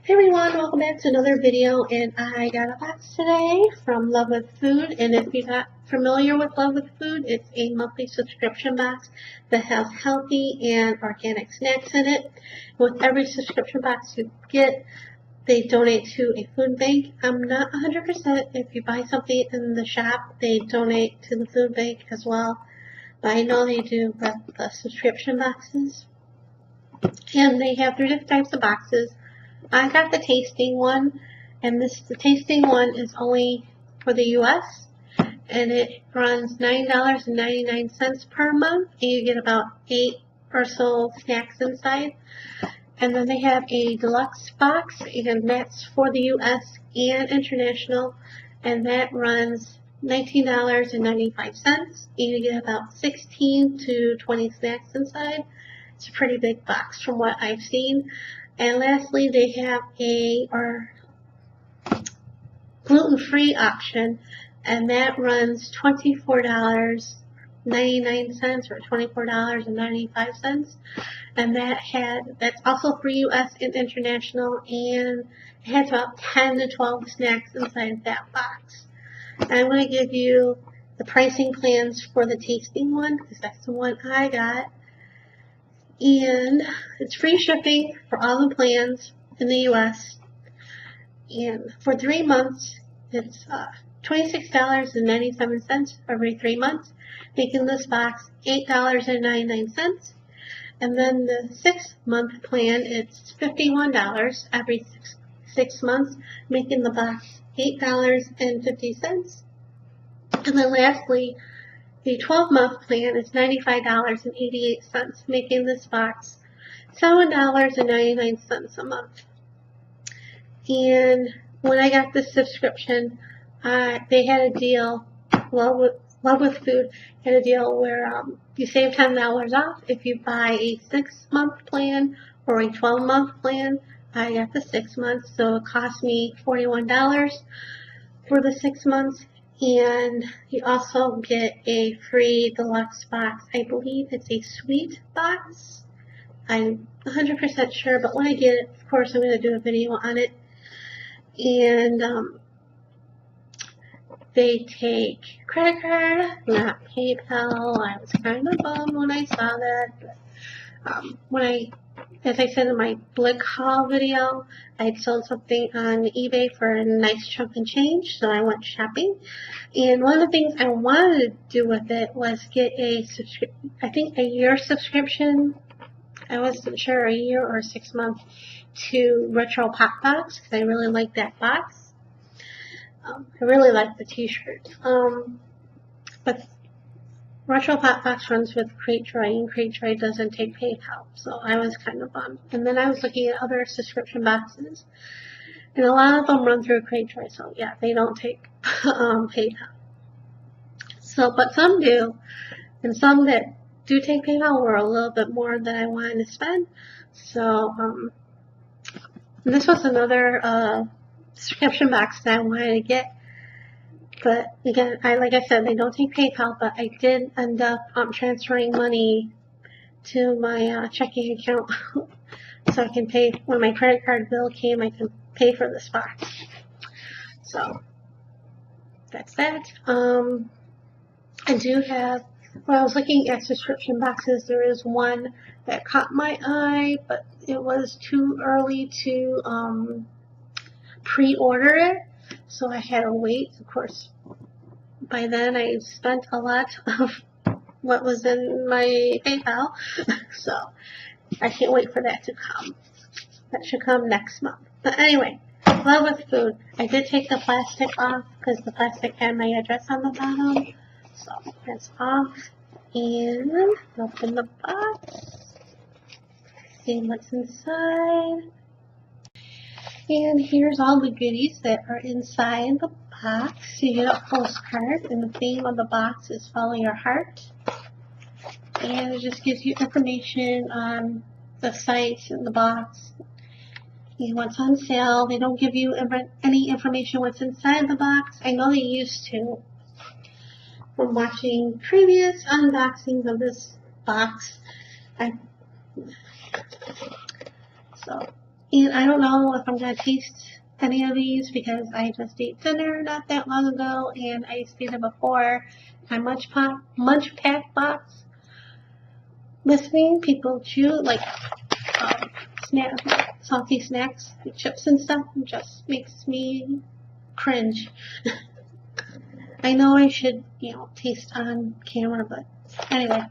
Hey everyone, welcome back to another video, and I got a box today from Love with Food. And if you're not familiar with Love with Food, it's a monthly subscription box that has healthy and organic snacks in it. With every subscription box you get, they donate to a food bank. I'm not 100% if you buy something in the shop, they donate to the food bank as well, but I know they do with the subscription boxes. And they have 3 different types of boxes. I got the tasting one, and the tasting one is only for the U.S. and it runs $9.99 per month, and you get about 8 or so snacks inside. And then they have a deluxe box, and that's for the U.S. and international, and that runs $19.95, and you get about 16 to 20 snacks inside. It's a pretty big box from what I've seen. And lastly, they have a gluten-free option, and that runs $24.99 or $24.95, and that's also for U.S. and international, and it has about 10 to 12 snacks inside that box. I'm going to give you the pricing plans for the tasting one because that's the one I got. And it's free shipping for all the plans in the U.S. And for 3 months, it's $26.97 every 3 months, making this box $8.99. And then the 6-month plan, it's $51 every 6 months, making the box $8.50. And then lastly, the 12-month plan is $95.88, making this box $7.99 a month. And when I got this subscription, they had a deal, Love with Food had a deal where you save $10 off if you buy a 6-month plan or a 12-month plan. I got the 6 months, so it cost me $41 for the 6 months. And you also get a free deluxe box. I believe it's a sweet box. I'm 100% sure, but when I get it, of course, I'm going to do a video on it. And they take credit card, not PayPal. I was kind of bummed when I saw that. But as I said in my Blick haul video, I had sold something on eBay for a nice chunk of change, so I went shopping. And one of the things I wanted to do with it was get a year subscription. I wasn't sure, a year or 6 months, to Retro Pop Box, because I really like that box. I really like the t-shirt. But Retro Pop Box runs with Cratejoy, and Cratejoy doesn't take PayPal, so I was kind of bummed. And then I was looking at other subscription boxes, and a lot of them run through Cratejoy, so yeah, they don't take PayPal. So, but some do, and some that do take PayPal were a little bit more than I wanted to spend. So, this was another subscription box that I wanted to get. But again, like I said, they don't take PayPal, but I did end up transferring money to my checking account so I can pay. When my credit card bill came, I can pay for this box. So that's that. I do have, when I was looking at subscription boxes, there is one that caught my eye, but it was too early to pre-order it. So I had to wait. Of course, by then I spent a lot of what was in my PayPal, so I can't wait for that to come. That should come next month. But anyway, Love with Food. I did take the plastic off because the plastic had my address on the bottom. So that's off. And open the box. See what's inside. And here's all the goodies that are inside the box. You get a postcard, and the theme of the box is Follow Your Heart. And it just gives you information on the sites in the box and what's on sale. They don't give you any information what's inside the box. I know they used to. From watching previous unboxings of this box, so And I don't know if I'm going to taste any of these because I just ate dinner not that long ago and I stayed it before my Munch Pack box. Listening people chew like salty snacks, like chips and stuff, just makes me cringe. I know I should, taste on camera, but anyway.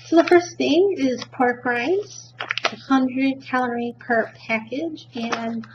So the first thing is pork rinds, 100 calorie per package, and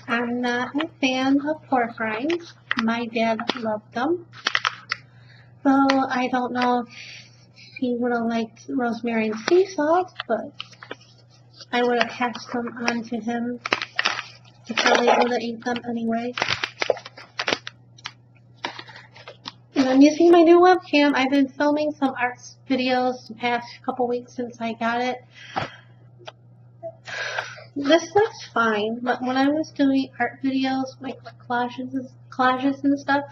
I'm not a fan of pork rinds. My dad loved them. So I don't know if he would have liked rosemary and sea salt, but I would have passed them on to him. He probably would have ate them anyway. And I'm using my new webcam. I've been filming some art videos the past couple weeks since I got it. This looks fine, but when I was doing art videos, like collages and stuff,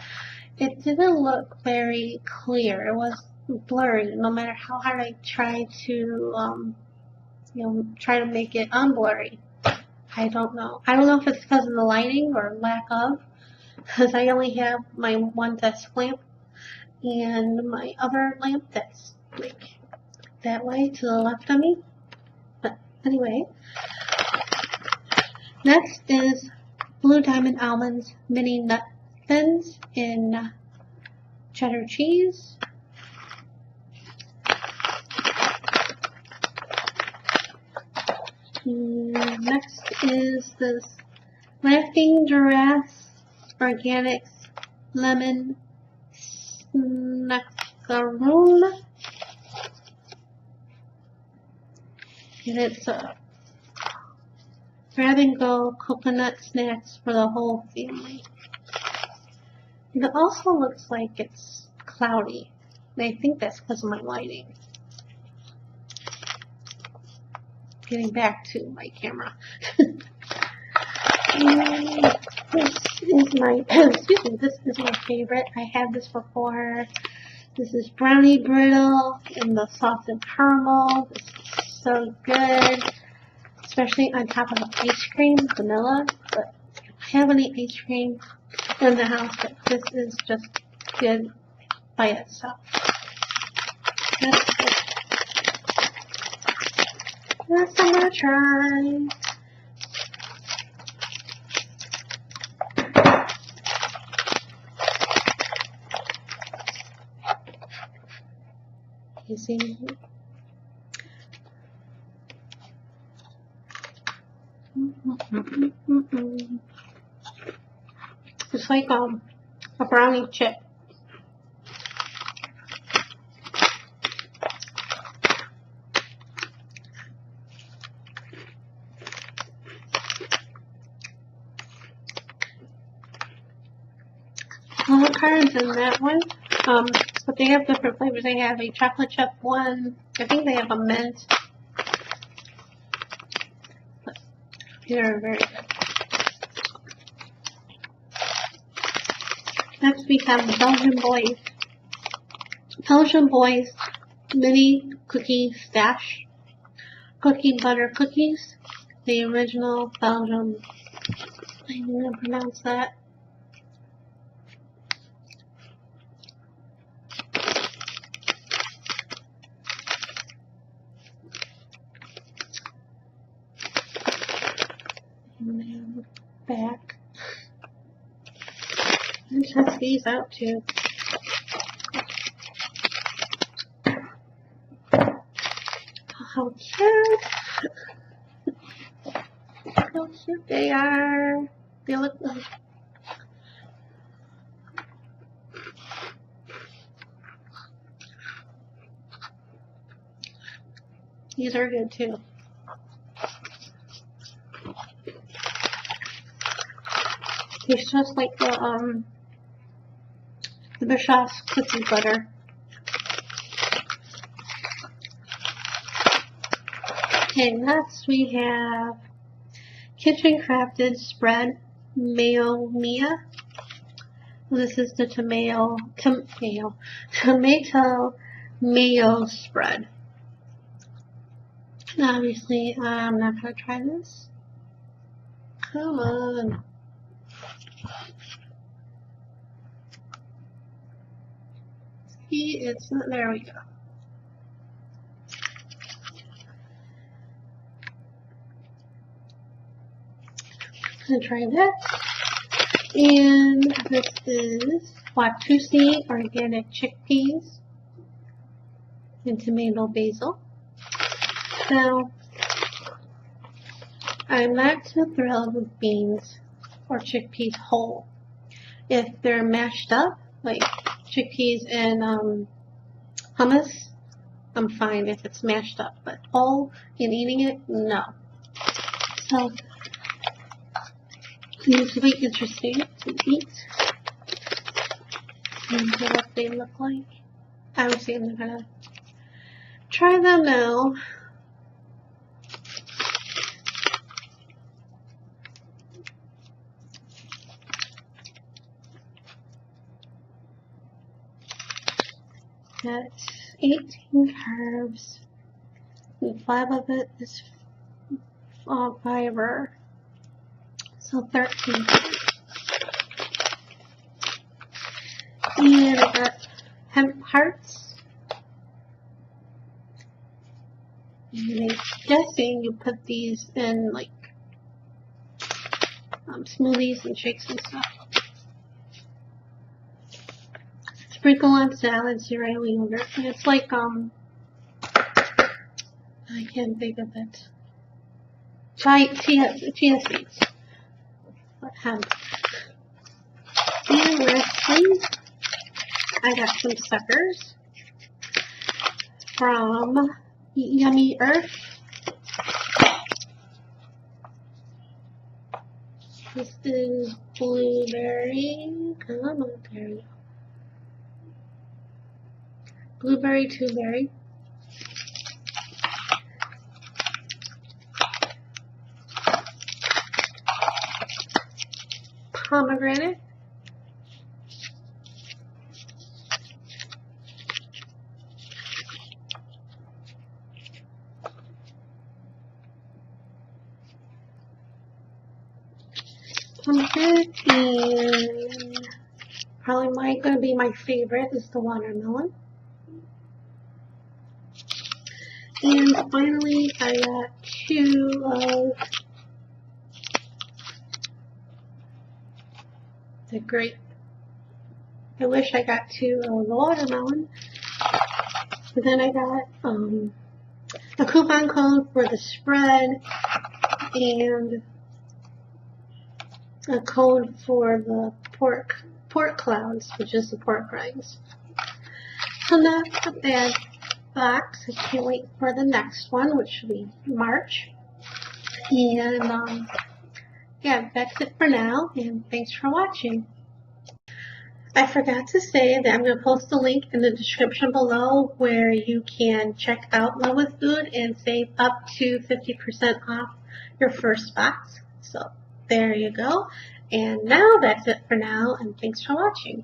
it didn't look very clear. It was blurry, no matter how hard I tried to, try to make it unblurry. I don't know. I don't know if it's because of the lighting or lack of, because I only have my one desk lamp and my other lamp that's like that way to the left of me. But anyway, next is Blue Diamond Almonds mini nut thins in cheddar cheese. Next is this Laughing Giraffes Organics Lemon Macaroon. And it's a grab and go coconut snacks for the whole family. And it also looks like it's cloudy. And I think that's because of my lighting. Getting back to my camera. And this is my, this is my favorite. I had this before. This is brownie brittle in the salted caramel. This is so good, especially on top of ice cream, vanilla. But I don't have any ice cream in the house, but this is just good by itself. That's I'm gonna try. You see? It's like a brownie chip. All cards in that one. But they have different flavors. They have a chocolate chip one. I think they have a mint. But they're very good. Next we have Belgian Boys. Belgian Boys mini cookie stash. Cookie butter cookies. The original Belgian. I'm going to pronounce that. And then back. And test these out too. How cute! How cute they are! They look like. These are good too. It's just like the Bischoff's cookie butter. Okay, next we have Kitchen Crafted Spread Mayo Mia. This is the tomato mayo spread. And obviously, I'm not going to try this. Come on. See, it's not, there we go. I'm gonna try that. And this is Watusi organic chickpeas and tomato basil. Now, I'm not too thrilled with beans or chickpeas whole. If they're mashed up, like chickpeas and hummus, I'm fine if it's mashed up. But whole and eating it, no. So, these will be interesting to eat and what they look like. Obviously, I'm gonna try them now. That's 18 carbs, and 5 of it is fiber, so 13. And I got hemp hearts. And I'm guessing you put these in like smoothies and shakes and stuff. Sprinkle on salad, cereal, yogurt. And it's like, I can't think of it. Chia seeds. But hemp. And lastly, I got some suckers from Yummy Earth. This is blueberry. Come on, there we go. Blueberry, tuberry. Pomegranate. Pumpkin, and probably going to be my favorite is the watermelon. And finally, I got 2 of the grape. I wish I got 2 of the watermelon. But then I got a coupon code for the spread and a code for the pork clouds, which is the pork rinds. So not a bad box. I can't wait for the next one, which will be March. And yeah, that's it for now, and thanks for watching. I forgot to say that I'm going to post a link in the description below where you can check out Love with Food and save up to 50% off your first box. So there you go. And now that's it for now, and thanks for watching.